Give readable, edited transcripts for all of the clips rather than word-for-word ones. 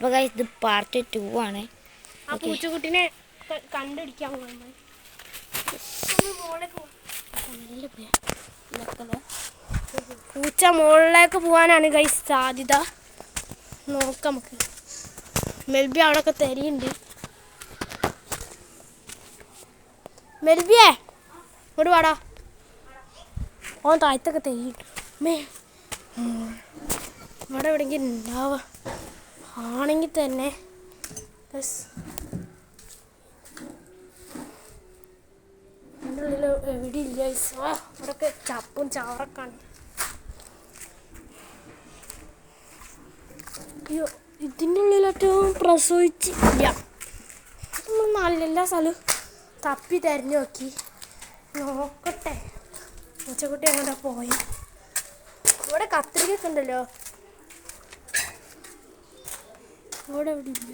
അപ്പോൾ ഗൈസ് ഇത് പാർട്ട് 2 ആണ്. ആ പൂച്ചക്കുട്ടിനെ കണ്ടുപിടിക്കാൻ പൂച്ച മുകളിലേക്ക് പോകാനാണ് ഗൈസ് സാധ്യത. നോക്കാം നമുക്ക്. മെൽബി അവിടെയൊക്കെ തെരിയുണ്ട്. മെൽബിയേ ഇങ്ങോട്ട് വാടാ. ഓൻ താഴത്തൊക്കെ തെരിയുണ്ട്. ഇവിടെ എവിടെയെങ്കിലും ഉണ്ടാവുക ആണെങ്കിൽ തന്നെ എൻ്റെ ഉള്ളിൽ എവിടെ ഇല്ല. ഇവിടെയൊക്കെ ചപ്പും ചവറൊക്കെയാണ്. അയ്യോ ഇതിൻ്റെ ഉള്ളിലേറ്റവും പ്രസവിച്ചില്ല. നല്ല സ്ഥലം തപ്പി തിരഞ്ഞു നോക്കി. നോക്കട്ടെ പൂച്ചക്കുട്ടി അങ്ങനെ പോയി. ഇവിടെ കത്രികൊക്കെ ഉണ്ടല്ലോ. ഇവിടെ എവിടെ ഇല്ല.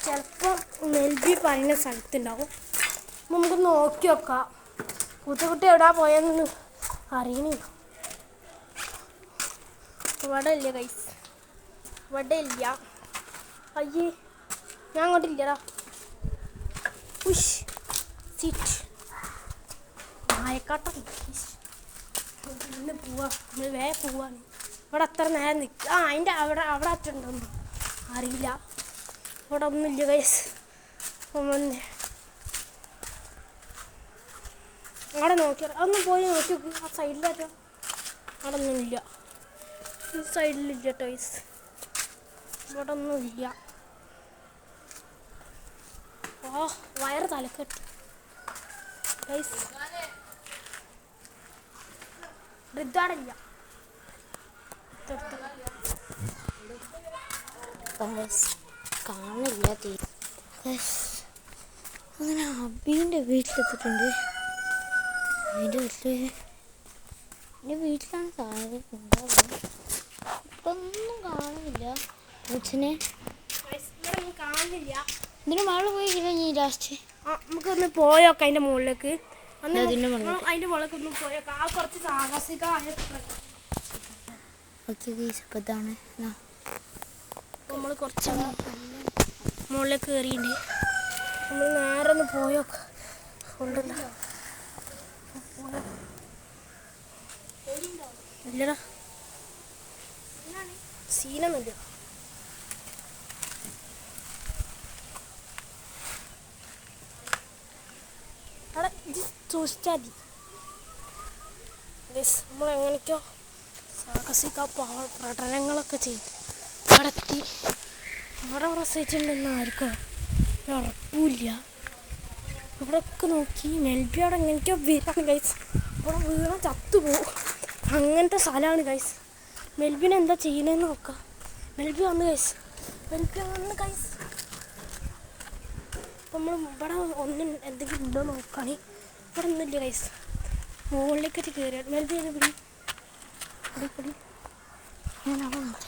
ചിലപ്പോൾ മെൽബി പറയുന്ന സ്ഥലത്തുണ്ടാവും. നമുക്ക് നോക്കി നോക്കാം. പൂച്ചക്കുട്ടി എവിടാ പോയെന്ന് അറിയണില്ല. ഇവിടെ ഇല്ല ഗൈസ്, ഇവിടെ ഇല്ല. അയ്യേ ഞാൻ അങ്ങോട്ടില്ലടാ. ഉഷ് സിറ്റ് നായക്കാട്ടം. ഇന്ന് പോവാ, നമ്മൾ വേഗം പോവാണ്. ഇവിടെ അത്ര നേരം നിൽക്കുക. അതിൻ്റെ അവിടെ അറ്റുണ്ടോന്ന് അറിയില്ല. ഇവിടെ ഒന്നുമില്ല ഗൈസ്. അവിടെ നോക്കിയാൽ ഒന്ന് പോയി നോക്കി നോക്കി. ആ സൈഡിലാറ്റോ അവിടെ ഒന്നുമില്ല. ഈ സൈഡിലില്ല കേട്ടോ ഗൈസ്. ഇവിടെ ഒന്നുമില്ല. ഓ വയറ് തലക്കെട്ട് ഗൈസ്. ഇതാടില്ല. കാണില്ല. അങ്ങനെ അബീൻ്റെ വീട്ടിലെത്തിയിട്ടുണ്ട്. അതിൻ്റെ എൻ്റെ വീട്ടിലാണ് സാധനം ഉണ്ടാവുക. ഇപ്പൊന്നും കാണുന്നില്ല പൂച്ചനെ. കാണുന്നില്ല. ഇതിന് മകള് പോയി നീ ലാസ്റ്റ്. നമുക്കൊന്ന് പോയോക്കാം അതിൻ്റെ മുകളിലേക്ക്. അതിൻ്റെ മുകളിലേക്ക് ഒന്ന് പോയോക്കാം. ആ കുറച്ച് സാഹസികമായ ഓക്കെ ഗൈസ്. അപ്പോൾ ഇതാണ് നമ്മൾ കുറച്ച് മുകളിലേക്ക് കയറിയിട്ടുണ്ട്. നമ്മൾ നേരെ ഒന്ന് പോയോക്കാം. ഇല്ലടാ സീനൊന്നുമില്ല. അവിടെ ഇത് സൂക്ഷിച്ചാൽ മതി. നമ്മൾ എങ്ങനെയൊക്കെയോ സാഹസിക പഠനങ്ങളൊക്കെ ചെയ്ത് കടത്തി അവിടെ പ്രസവിച്ചിട്ടുണ്ടെന്ന് ആർക്കും ഉറപ്പില്ല. ഇവിടെയൊക്കെ നോക്കി മെൽബി അവിടെ എങ്ങനെയൊക്കെയോ വീഴാണ് ഗൈസ്. അവിടെ വീണാൽ ചത്തുപോകും. അങ്ങനത്തെ സ്ഥലമാണ് ഗൈസ്. മെൽബിനെ എന്താ ചെയ്യണമെന്ന് നോക്കാം. മെൽബി വന്ന് ഗൈസ്. മെൽബി വന്ന് ഗൈസ്. അപ്പം നമ്മൾ ഇവിടെ ഒന്നും എന്തെങ്കിലും ഉണ്ടോ നോക്കുകയാണെങ്കിൽ ഇവിടെ ഒന്നുമില്ല ഗൈസ്. മുകളിലേക്കൊക്കെ കയറിയാണ്. മെൽബി ഒന്ന് പിടി പിടി. ഞാൻ അവിടെ ഉണ്ട്.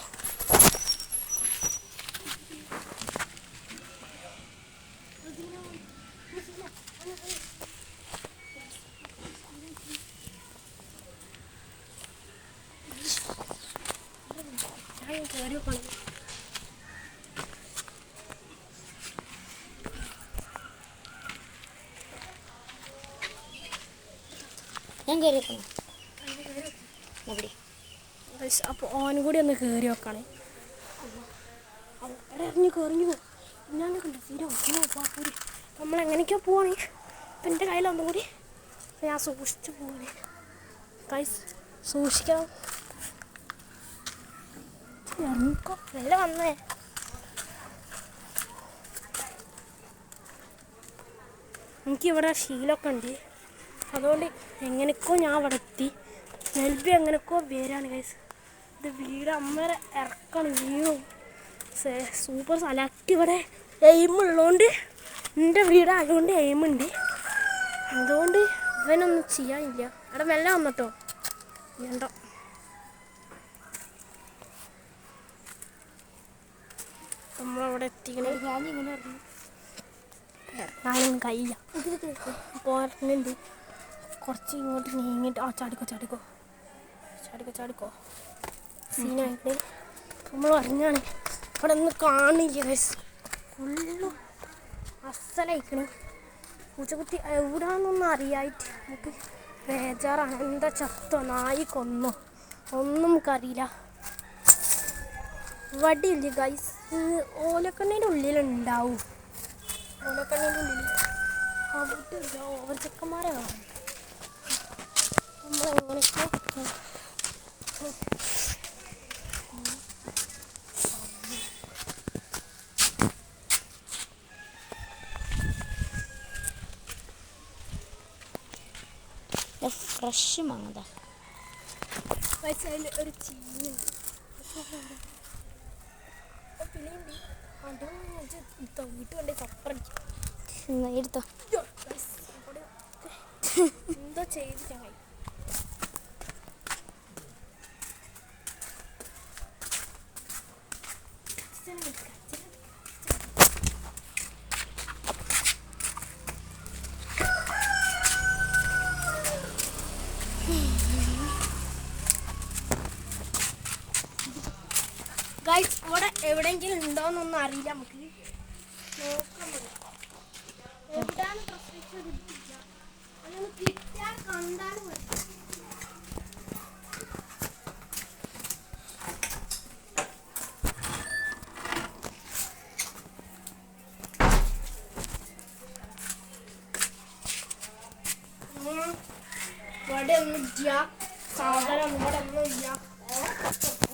കയറി നോക്കണം. ഞാൻ കയറി നോക്കണം. അപ്പോൾ ഓനും കൂടി ഒന്ന് കയറി നോക്കണേ. അവിടെ ഇറങ്ങി കയറിഞ്ഞു ഞാനൊക്കെ കണ്ടു തീരെ പാപ്പൂരി. നമ്മളെങ്ങനെയൊക്കെയോ പോവാണേ. അപ്പം എൻ്റെ കയ്യിലൊന്നും കൂടി ഞാൻ സൂക്ഷിച്ച് പോവാണേ. കൈ സൂക്ഷിക്കണം. ഇറങ്ങിക്കോ നല്ല വന്നേ. എനിക്കിവിടെ ശീലമൊക്കെ ഉണ്ട്. അതുകൊണ്ട് എങ്ങനെയൊക്കെയോ ഞാൻ അവിടെ എത്തി. മെൽബി എങ്ങനെയൊക്കെയോ പേരാണ് ഗൈസ്. ഇത് വീട് അമ്മേരെ ഇറക്കണം വീഴും. സൂപ്പർ സ്ഥലമാക്കി. ഇവിടെ എയിമുള്ളതുകൊണ്ട് എൻ്റെ വീടായതുകൊണ്ട് എയിമുണ്ട്. അതുകൊണ്ട് ഇവനൊന്നും ചെയ്യാനില്ല. അവിടെ മെല്ലെ വന്നിട്ടോ വേണ്ട. നമ്മളവിടെ എത്തിക്കണേ. ഞാനൊന്നും കഴിയില്ല. പോരുന്നുണ്ട്. കുറച്ച് ഇങ്ങോട്ട് നീങ്ങിയിട്ട് ചാടിക്കോ ചാടിക്കോ സീനായിട്ട് നമ്മൾ അറിഞ്ഞാണ് ഇവിടെ ഒന്നും കാണില്ല ഗൈസ്. ഫുള്ളും അസലയിക്കണേ പൂച്ചക്കുട്ടി എവിടാന്നൊന്നും അറിയായിട്ട് നമുക്ക് ബേജാറാണ്. എന്താ ചത്തോ നായി കൊന്നോ ഒന്നും നമുക്കറിയില്ല. വടിയില്ല ഗൈസ്, ഓലക്കണ്ണീൻ്റെ ഉള്ളിലുണ്ടാവും. ഓലക്കണ്ണീൻ്റെ ഉള്ളിൽ അവിടെ ഇല്ല, ഓവർ ചെക്കന്മാരെ കാണും. നമ്മളെങ്ങനെയൊക്കെ ഫ്രഷ് മാങ്ങ വയസ്സിൽ ഒരു ചീനുണ്ട് വീട്ടിൽ കൊണ്ട് ചപ്പറടിക്കും. എടുത്തോ. എന്താ ചെയ്ത് ചങ്ങായി. ഗൈസ് ഇവിടെ എവിടെയെങ്കിലും ഉണ്ടോയെന്നൊന്നും അറിയില്ല, നമുക്ക് നോക്കാൻ മതി. എവിടെയാണ് പ്രശ്നിച്ചില്ല, അതൊന്ന് കിട്ടിയാൽ കണ്ടാലും മതി. ഇവിടെ ഒന്നും ഇല്ല, സാധനം ഇവിടെ ഒന്നും ഇല്ല.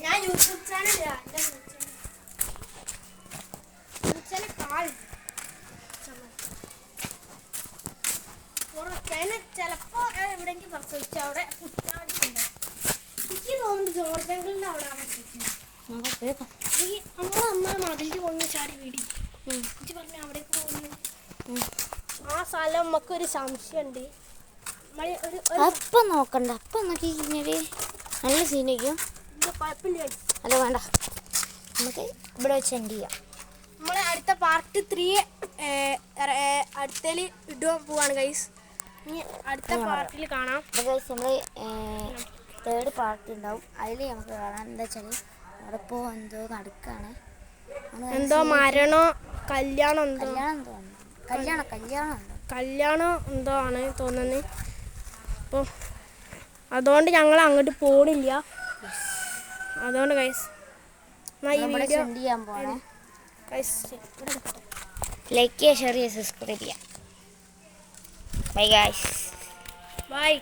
ഞാൻ യൂട്യൂബ് ചാനൽ ചിലപ്പോ എവിടെയെങ്കിലും പ്രസവിച്ചു അവിടെ കുറ്റാടിട്ടുണ്ട്. എനിക്ക് തോന്നുന്നു ജോർജ് അങ്കിളിന്റെ അവിടെ നമ്മളെ മതിലിന്റെ കൊണ്ടു ചാടി വീടി എനിക്ക് പറഞ്ഞു അവിടേക്ക് പോകുന്നു. ആ സ്ഥലം നമുക്കൊരു സംശയമുണ്ട്. അപ്പം നോക്കണ്ട, അപ്പം നോക്കി കഴിഞ്ഞാല് നല്ല സീനായിരിക്കും. കുഴപ്പമില്ല, അല്ല വേണ്ട, നമുക്ക് ഇവിടെ വെച്ച് എൻഡ് ചെയ്യാം. നമ്മൾ അടുത്ത പാർട്ട് 3 അടുത്തതിൽ ഇടുവാൻ പോവാണ് ഗൈസ്. ഇനി അടുത്ത പാർട്ടിൽ കാണാം. അപ്പോൾ ഗൈസ് നമ്മൾ 3rd പാർട്ട് ഉണ്ടാവും, അതിൽ നമുക്ക് കാണാം. എന്താ വെച്ചാൽ അവിടെ ഇപ്പോൾ എന്തോ നടക്കുകയാണ്, എന്തോ മരണോ കല്യാണം എന്തോ കല്യാണം എന്തോ ആണ് തോന്നുന്നത്. അപ്പോൾ അതുകൊണ്ട് ഞങ്ങൾ അങ്ങോട്ട് പോണില്ല. അതുകൊണ്ട് ഗൈസ് ഈ വീഡിയോ ചെയ്യാൻ പോണേ. ഗൈസ് ലൈക്ക് ചെയ്യുക, ഷെയർ ചെയ്യുക, സബ്സ്ക്രൈബ് ചെയ്യുക. Bye guys. ബൈ.